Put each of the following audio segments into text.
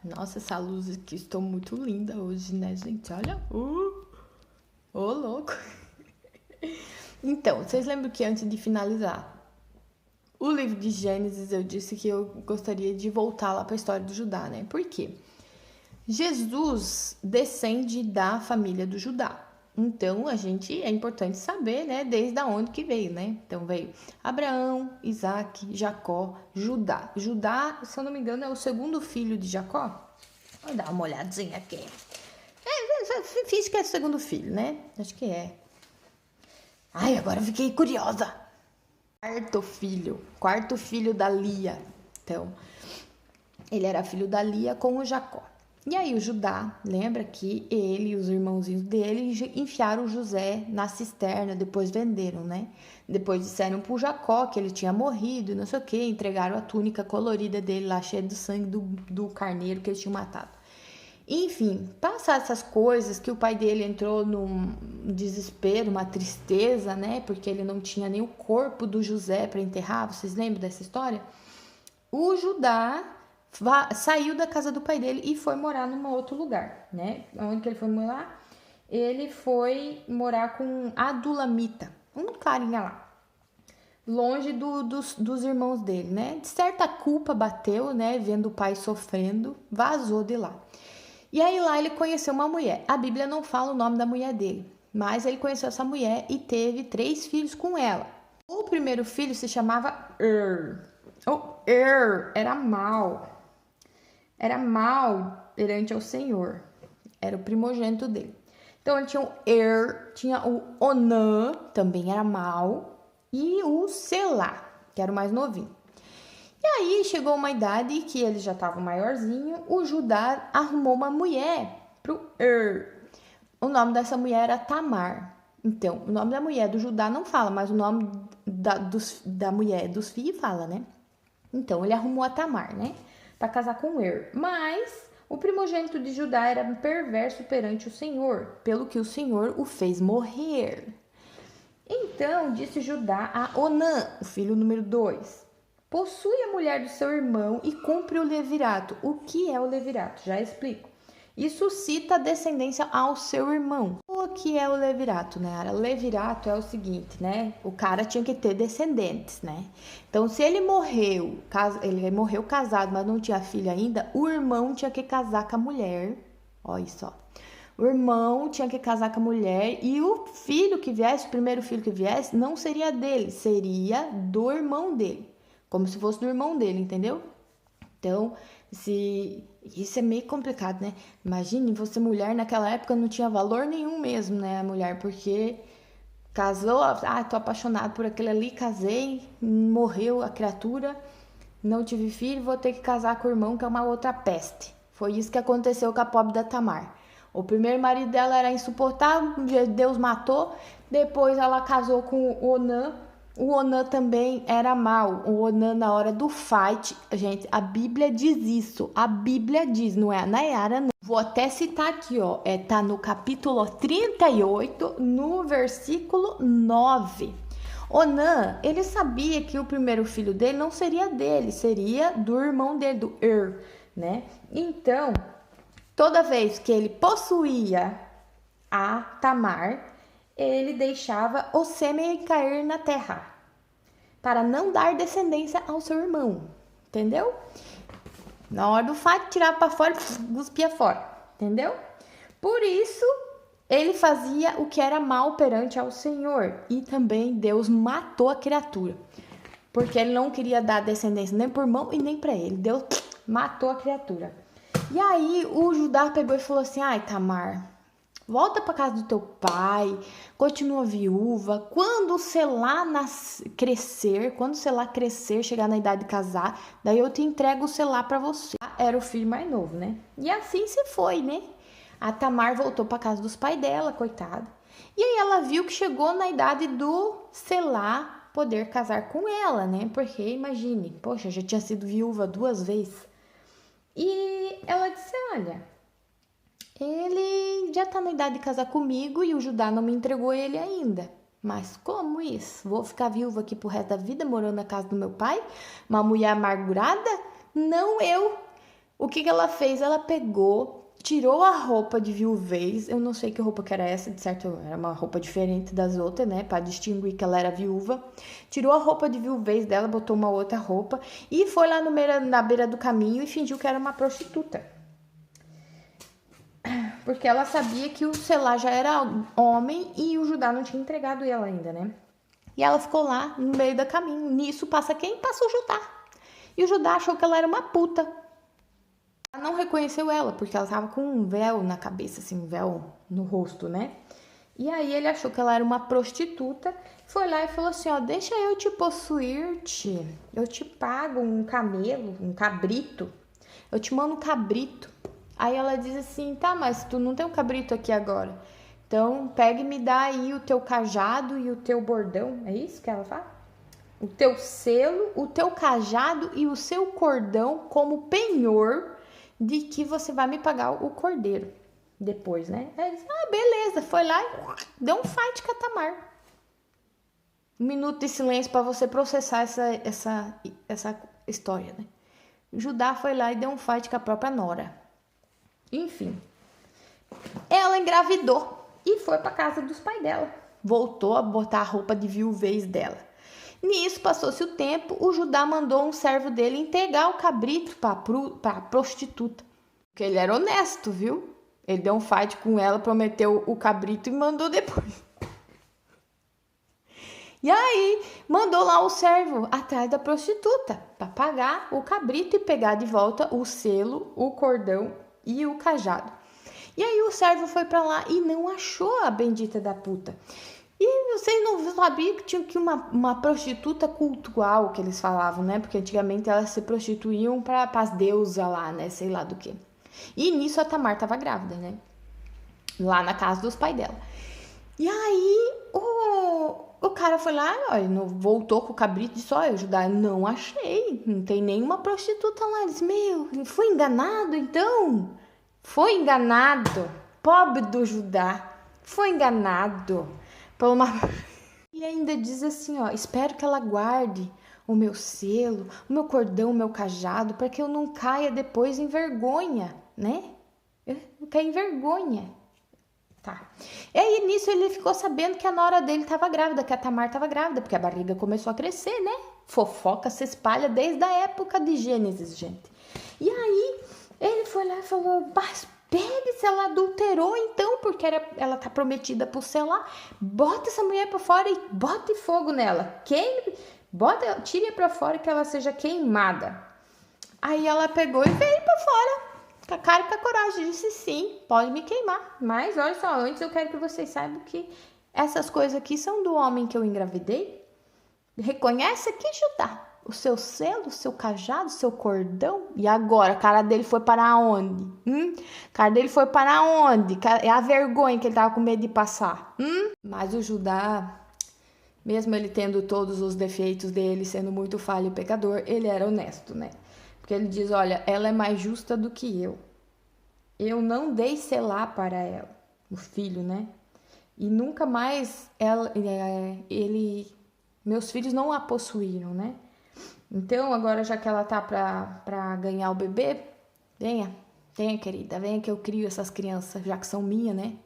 Nossa, essa luz aqui estou muito linda hoje, né, gente? Olha. Ô, louco. Então, vocês lembram que antes de finalizar o livro de Gênesis, eu disse que eu gostaria de voltar lá para a história do Judá, né? Por quê? Jesus descende da família do Judá. Então, é importante saber, né, desde onde que veio, né? Então, veio Abraão, Isaac, Jacó, Judá. Judá, se eu não me engano, é o segundo filho de Jacó. Vou dar uma olhadinha aqui. Fiz que é o segundo filho, né? Acho que é. Ai, agora eu fiquei curiosa. Quarto filho da Lia. Então, ele era filho da Lia com o Jacó. E aí o Judá, lembra que ele e os irmãozinhos dele enfiaram o José na cisterna, depois venderam, né? Depois disseram pro Jacó que ele tinha morrido e não sei o que, entregaram a túnica colorida dele lá, cheia do sangue do carneiro que eles tinham matado. Enfim, passar essas coisas, que o pai dele entrou num desespero, uma tristeza, né? Porque ele não tinha nem o corpo do José para enterrar, vocês lembram dessa história? O Judá saiu da casa do pai dele e foi morar num outro lugar, né? Onde que ele foi morar? Ele foi morar com Adulamita, um carinha lá, longe dos irmãos dele, né? De certa culpa bateu, né? Vendo o pai sofrendo, vazou de lá. E aí lá ele conheceu uma mulher. A Bíblia não fala o nome da mulher dele, mas ele conheceu essa mulher e teve 3 filhos com ela. O primeiro filho se chamava era mau. Era mau perante ao Senhor. Era o primogênito dele. Então ele tinha o tinha o Onã, também era mau, e o Selá, que era o mais novinho. E aí chegou uma idade que ele já estava maiorzinho, o Judá arrumou uma mulher pro O nome dessa mulher era Tamar. Então, o nome da mulher do Judá não fala, mas o nome da mulher dos filhos fala, né? Então, ele arrumou a Tamar, né? Para casar com Mas o primogênito de Judá era perverso perante o Senhor, pelo que o Senhor o fez morrer. Então, disse Judá a Onã, o filho número 2: possui a mulher do seu irmão e cumpre o levirato. O que é o levirato? Já explico. E suscita descendência ao seu irmão. O que é o levirato, né? O levirato é o seguinte, né? O cara tinha que ter descendentes, né? Então, se ele morreu casado, mas não tinha filho ainda, o irmão tinha que casar com a mulher. Olha isso, ó. O irmão tinha que casar com a mulher e o filho que viesse, o primeiro filho que viesse, não seria dele, seria do irmão dele. Como se fosse do irmão dele, entendeu? Então, isso é meio complicado, né? Imagine, você mulher naquela época não tinha valor nenhum mesmo, né? A mulher, porque casou, tô apaixonado por aquele ali, casei, morreu a criatura, não tive filho, vou ter que casar com o irmão, que é uma outra peste. Foi isso que aconteceu com a pobre da Tamar. O primeiro marido dela era insuportável, Deus matou, depois ela casou com o Onã. O Onã também era mau. O Onã, na hora do fight, gente, a Bíblia diz isso. A Bíblia diz, não é a Nayara, não. Vou até citar aqui, ó. Tá no capítulo 38, no versículo 9. Onã, ele sabia que o primeiro filho dele não seria dele, seria do irmão dele, do né? Então, toda vez que ele possuía a Tamar, ele deixava o sêmen cair na terra, para não dar descendência ao seu irmão, entendeu? Na hora do fato, tirava para fora e cuspia fora, entendeu? Por isso, ele fazia o que era mal perante ao Senhor, e também Deus matou a criatura, porque ele não queria dar descendência nem por irmão e nem para ele. Deus matou a criatura. E aí, o Judá pegou e falou assim: ai, Tamar, volta para casa do teu pai, continua viúva. Quando Selá crescer, chegar na idade de casar, daí eu te entrego o Selá para você. Era o filho mais novo, né? E assim se foi, né? A Tamar voltou para casa dos pais dela, coitada. E aí ela viu que chegou na idade do Selá poder casar com ela, né? Porque imagine, poxa, já tinha sido viúva 2 vezes. E ela disse: olha, ele já tá na idade de casar comigo e o Judá não me entregou ele ainda. Mas como isso? Vou ficar viúva aqui pro resto da vida morando na casa do meu pai? Uma mulher amargurada? Não eu. O que ela fez? Ela pegou, tirou a roupa de viuvez, eu não sei que roupa que era essa, de certo era uma roupa diferente das outras, né, para distinguir que ela era viúva. Tirou a roupa de viuvez dela, botou uma outra roupa e foi lá na beira do caminho e fingiu que era uma prostituta. Porque ela sabia que o Selá já era homem e o Judá não tinha entregado ela ainda, né? E ela ficou lá no meio do caminho. Nisso passa quem? Passa o Judá. E o Judá achou que ela era uma puta. Ela não reconheceu ela, porque ela tava com um véu na cabeça, assim, um véu no rosto, né? E aí ele achou que ela era uma prostituta, foi lá e falou assim, ó, deixa eu te possuir-te, eu te pago um camelo, um cabrito, eu te mando um cabrito. Aí ela diz assim, tá, mas tu não tem um cabrito aqui agora, então pega e me dá aí o teu cajado e o teu bordão, é isso que ela fala? O teu selo, o teu cajado e o seu cordão como penhor de que você vai me pagar o cordeiro depois, né? Aí ele disse, beleza, foi lá e deu um fight com a Tamar. Um minuto de silêncio para você processar essa história, né? Judá foi lá e deu um fight com a própria nora. Enfim, ela engravidou e foi para casa dos pais dela. Voltou a botar a roupa de viuvez dela. Nisso, passou-se o tempo, o Judá mandou um servo dele entregar o cabrito para a prostituta. Porque ele era honesto, viu? Ele deu um fight com ela, prometeu o cabrito e mandou depois. E aí, mandou lá o servo atrás da prostituta para pagar o cabrito e pegar de volta o selo, o cordão e o cajado. E aí o servo foi para lá e não achou a bendita da puta. E vocês não sabiam que tinha que uma prostituta cultual, que eles falavam, né? Porque antigamente elas se prostituíam para as deusas lá, né? Sei lá do que. E nisso a Tamar tava grávida, né? Lá na casa dos pais dela. E aí o cara foi lá, ó, voltou com o cabrito e disse, olha, Judá, não achei, não tem nenhuma prostituta lá. Ele disse, meu, foi enganado então? Foi enganado. Pobre do Judá, foi enganado por uma... E ainda diz assim, ó, espero que ela guarde o meu selo, o meu cordão, o meu cajado, para que eu não caia depois em vergonha, né? Eu não caia em vergonha. Tá. E aí, nisso, ele ficou sabendo que a nora dele estava grávida, que a Tamar estava grávida, porque a barriga começou a crescer, né? Fofoca se espalha desde a época de Gênesis, gente. E aí, ele foi lá e falou, mas pegue se ela adulterou, então, porque ela tá prometida pro Selá, bota essa mulher pra fora e bote fogo nela. Tire pra fora que ela seja queimada. Aí ela pegou e veio pra fora. Com a cara e com a coragem, disse sim, pode me queimar. Mas olha só, antes eu quero que vocês saibam que essas coisas aqui são do homem que eu engravidei. Reconhece aqui, Judá, o seu selo, o seu cajado, o seu cordão. E agora, a cara dele foi para onde? A cara dele foi para onde? É a vergonha que ele tava com medo de passar. Mas o Judá, mesmo ele tendo todos os defeitos dele, sendo muito falho e pecador, ele era honesto, né? Porque ele diz, olha, ela é mais justa do que eu. Eu não dei Selá para ela, o filho, né? E nunca mais meus filhos não a possuíram, né? Então, agora já que ela tá pra ganhar o bebê, venha, querida, venha que eu crio essas crianças, já que são minhas, né?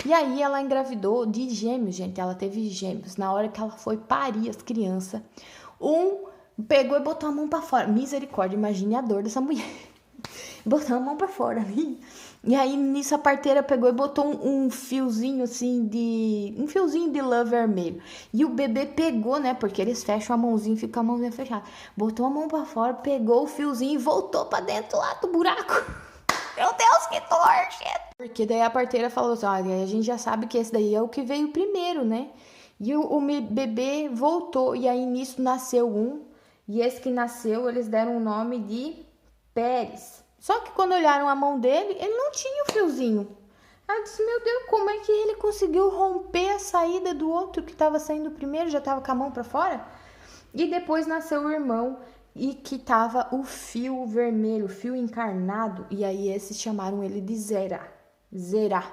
E aí ela engravidou de gêmeos, gente, ela teve gêmeos. Na hora que ela foi parir as crianças, pegou e botou a mão pra fora. Misericórdia, imagine a dor dessa mulher. Botou a mão pra fora. E aí, nisso, a parteira pegou e botou um fiozinho, assim, um fiozinho de lã vermelho. E o bebê pegou, né? Porque eles fecham a mãozinha e fica a mãozinha fechada. Botou a mão pra fora, pegou o fiozinho e voltou pra dentro lá do buraco. Meu Deus, que dor, gente! Porque daí a parteira falou assim, olha, a gente já sabe que esse daí é o que veio primeiro, né? E o bebê voltou, e aí nisso nasceu um. E esse que nasceu, eles deram o nome de Pérez. Só que quando olharam a mão dele, ele não tinha o fiozinho. Ela disse, meu Deus, como é que ele conseguiu romper a saída do outro que estava saindo primeiro, já estava com a mão para fora? E depois nasceu o irmão, e que tava o fio vermelho, o fio encarnado, e aí esses chamaram ele de Zerá.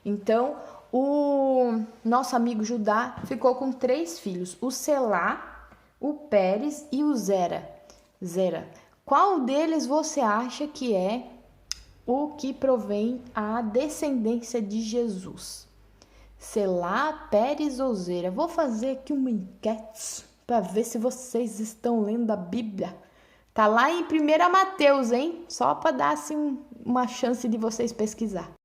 Então, o nosso amigo Judá ficou com 3 filhos, o Selá, o Pérez e o Zera. Qual deles você acha que é o que provém a descendência de Jesus? Selá, Pérez ou Zera? Vou fazer aqui uma enquete para ver se vocês estão lendo a Bíblia. Tá lá em 1 Mateus, hein? Só para dar assim uma chance de vocês pesquisar.